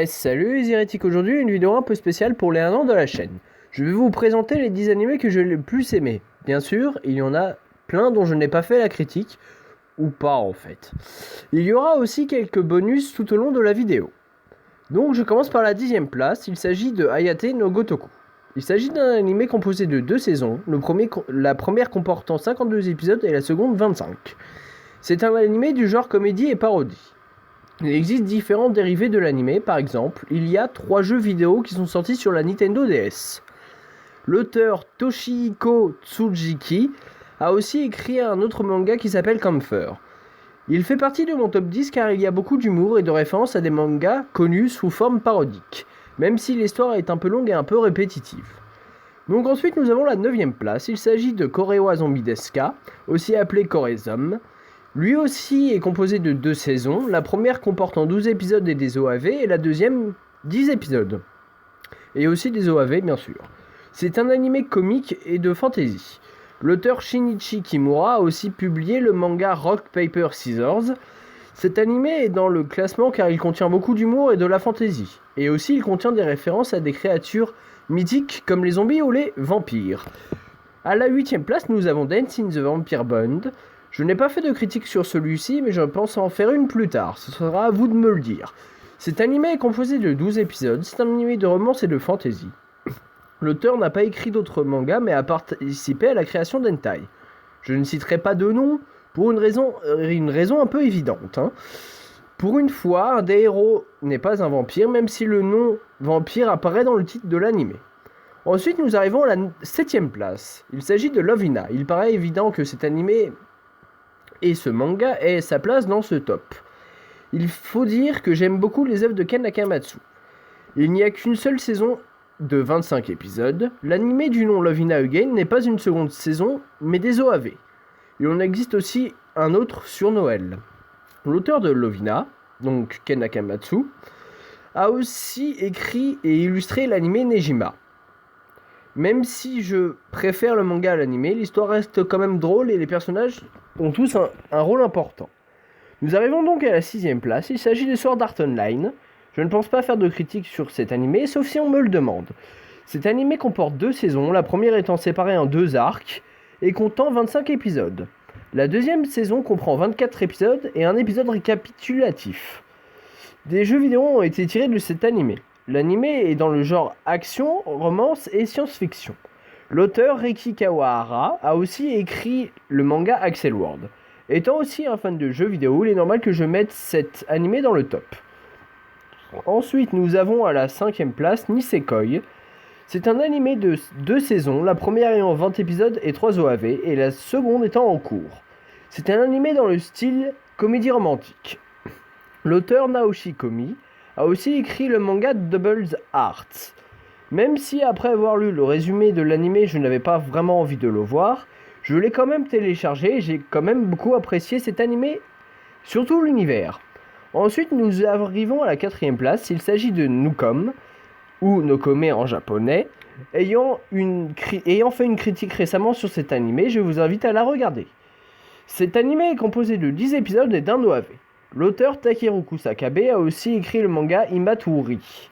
Salut les hérétiques, aujourd'hui une vidéo un peu spéciale pour les 1 an de la chaîne. Je vais vous présenter les 10 animés que j'ai le plus aimés. Bien sûr, il y en a plein dont je n'ai pas fait la critique, ou pas en fait. Il y aura aussi quelques bonus tout au long de la vidéo. Donc je commence par la 10e place, il s'agit de Hayate no Gotoku. Il s'agit d'un animé composé de 2 saisons, la première comportant 52 épisodes et la seconde 25. C'est un animé du genre comédie et parodie. Il existe différents dérivés de l'anime, par exemple, il y a 3 jeux vidéo qui sont sortis sur la Nintendo DS. L'auteur Toshihiko Tsujiki a aussi écrit un autre manga qui s'appelle Camphor. Il fait partie de mon top 10 car il y a beaucoup d'humour et de références à des mangas connus sous forme parodique, même si l'histoire est un peu longue et un peu répétitive. Donc ensuite nous avons la 9e place, il s'agit de Korewa Zombie Deska, aussi appelé Korezom. Lui aussi est composé de 2 saisons, la première comportant 12 épisodes et des OAV, et la deuxième 10 épisodes. Et aussi des OAV bien sûr. C'est un animé comique et de fantasy. L'auteur Shinichi Kimura a aussi publié le manga Rock Paper Scissors. Cet animé est dans le classement car il contient beaucoup d'humour et de la fantasy. Et aussi il contient des références à des créatures mythiques comme les zombies ou les vampires. À la 8e place nous avons Dance in the Vampire Bond. Je n'ai pas fait de critique sur celui-ci, mais je pense en faire une plus tard, ce sera à vous de me le dire. Cet animé est composé de 12 épisodes, c'est un animé de romance et de fantasy. L'auteur n'a pas écrit d'autres mangas, mais a participé à la création d'hentai. Je ne citerai pas de nom, pour une raison un peu évidente. Pour une fois, un des héros n'est pas un vampire, même si le nom vampire apparaît dans le titre de l'anime. Ensuite, nous arrivons à la 7e place. Il s'agit de Love Hina. Il paraît évident que cet animé et ce manga ait sa place dans ce top. Il faut dire que j'aime beaucoup les œuvres de Ken Akamatsu. Il n'y a qu'une seule saison de 25 épisodes. L'anime du nom Love Hina Again n'est pas une seconde saison, mais des OAV. Il en existe aussi un autre sur Noël. L'auteur de Love Hina, donc Ken Akamatsu, a aussi écrit et illustré l'anime Nejima. Même si je préfère le manga à l'anime, l'histoire reste quand même drôle et les personnages ont tous un rôle important. Nous arrivons donc à la 6e place, il s'agit de Sword Art Online. Je ne pense pas faire de critique sur cet animé, sauf si on me le demande. Cet animé comporte 2 saisons, la première étant séparée en 2 arcs et comptant 25 épisodes. La deuxième saison comprend 24 épisodes et un épisode récapitulatif. Des jeux vidéo ont été tirés de cet animé. L'anime est dans le genre action, romance et science-fiction. L'auteur Reiki Kawahara a aussi écrit le manga Axel World. Étant aussi un fan de jeux vidéo, il est normal que je mette cet animé dans le top. Ensuite, nous avons à la 5e place Nisekoi. C'est un animé de 2 saisons, la première ayant 20 épisodes et 3 OAV, et la seconde étant en cours. C'est un animé dans le style comédie romantique. L'auteur Naoshi Komi a aussi écrit le manga Double Hearts. Même si après avoir lu le résumé de l'anime, je n'avais pas vraiment envie de le voir, je l'ai quand même téléchargé et j'ai quand même beaucoup apprécié cet anime, surtout l'univers. Ensuite, nous arrivons à la 4e place, il s'agit de Nukom, ou Nokome en japonais. Ayant fait une critique récemment sur cet anime, je vous invite à la regarder. Cet anime est composé de 10 épisodes et d'un OAV. L'auteur Takeru Kusakabe a aussi écrit le manga Imatori.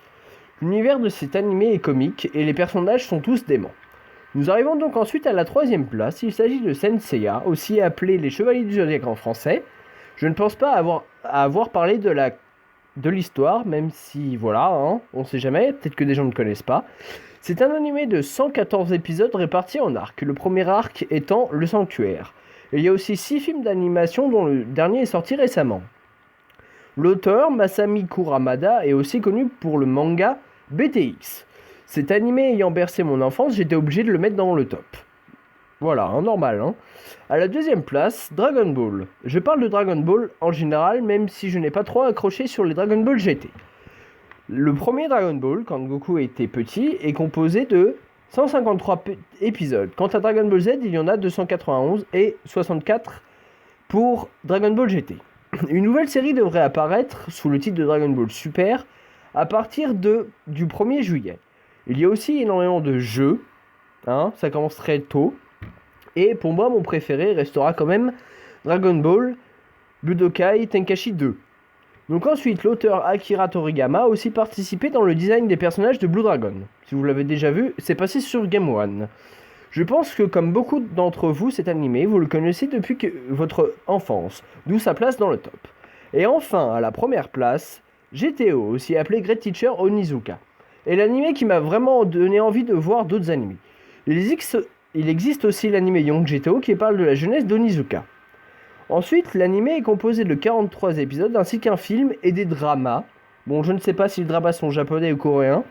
L'univers de cet animé est comique et les personnages sont tous déments. Nous arrivons donc ensuite à la 3e place, il s'agit de Senseiya, aussi appelé les Chevaliers du Zodiaque en français. Je ne pense pas avoir parlé de l'histoire, même si voilà, on sait jamais, peut-être que des gens ne connaissent pas. C'est un animé de 114 épisodes répartis en arcs, le premier arc étant Le Sanctuaire. Il y a aussi 6 films d'animation dont le dernier est sorti récemment. L'auteur, Masami Kuramada, est aussi connu pour le manga BTX. Cet animé ayant bercé mon enfance, j'étais obligé de le mettre dans le top. Voilà, normal. À la 2e place, Dragon Ball. Je parle de Dragon Ball en général, même si je n'ai pas trop accroché sur les Dragon Ball GT. Le premier Dragon Ball, quand Goku était petit, est composé de 153 épisodes. Quant à Dragon Ball Z, il y en a 291 et 64 pour Dragon Ball GT. Une nouvelle série devrait apparaître sous le titre de Dragon Ball Super à partir du 1er juillet. Il y a aussi énormément de jeux, ça commence très tôt. Et pour moi, mon préféré restera quand même Dragon Ball Budokai Tenkaichi 2. Donc ensuite, l'auteur Akira Toriyama a aussi participé dans le design des personnages de Blue Dragon. Si vous l'avez déjà vu, c'est passé sur Game One. Je pense que comme beaucoup d'entre vous, cet animé, vous le connaissez depuis votre enfance, d'où sa place dans le top. Et enfin, à la première place, GTO, aussi appelé Great Teacher Onizuka. Et l'animé qui m'a vraiment donné envie de voir d'autres animés. Il existe aussi l'animé Young GTO qui parle de la jeunesse d'Onizuka. Ensuite, l'animé est composé de 43 épisodes ainsi qu'un film et des dramas. Bon, je ne sais pas si les dramas sont japonais ou coréens.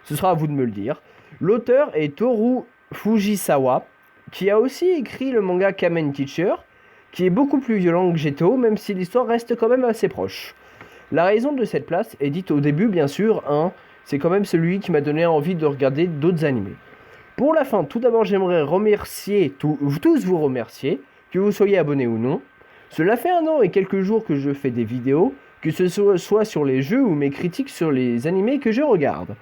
Ce sera à vous de me le dire. L'auteur est Toru Fujisawa, qui a aussi écrit le manga Kamen Teacher, qui est beaucoup plus violent que GTO, même si l'histoire reste quand même assez proche. La raison de cette place est dite au début, bien sûr, c'est quand même celui qui m'a donné envie de regarder d'autres animés. Pour la fin, tout d'abord, j'aimerais tous vous remercier, que vous soyez abonnés ou non. Cela fait 1 an et quelques jours que je fais des vidéos, que ce soit sur les jeux ou mes critiques sur les animés que je regarde.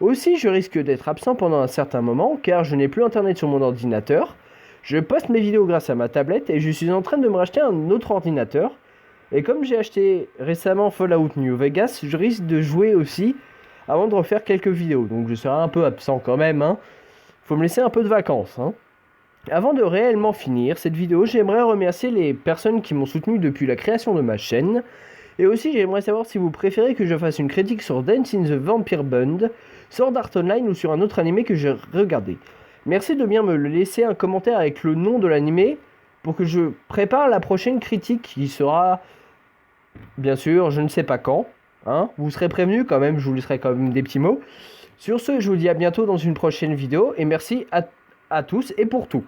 Aussi, je risque d'être absent pendant un certain moment, car je n'ai plus internet sur mon ordinateur. Je poste mes vidéos grâce à ma tablette et je suis en train de me racheter un autre ordinateur. Et comme j'ai acheté récemment Fallout New Vegas, je risque de jouer aussi avant de refaire quelques vidéos. Donc je serai un peu absent quand même, Faut me laisser un peu de vacances, Avant de réellement finir cette vidéo, j'aimerais remercier les personnes qui m'ont soutenu depuis la création de ma chaîne. Et aussi, j'aimerais savoir si vous préférez que je fasse une critique sur Dance in the Vampire Bund, Sword Art Online ou sur un autre animé que j'ai regardé. Merci de bien me laisser un commentaire avec le nom de l'animé pour que je prépare la prochaine critique qui sera, bien sûr, je ne sais pas quand. Vous serez prévenus quand même, je vous laisserai quand même des petits mots. Sur ce, je vous dis à bientôt dans une prochaine vidéo et merci à tous et pour tout.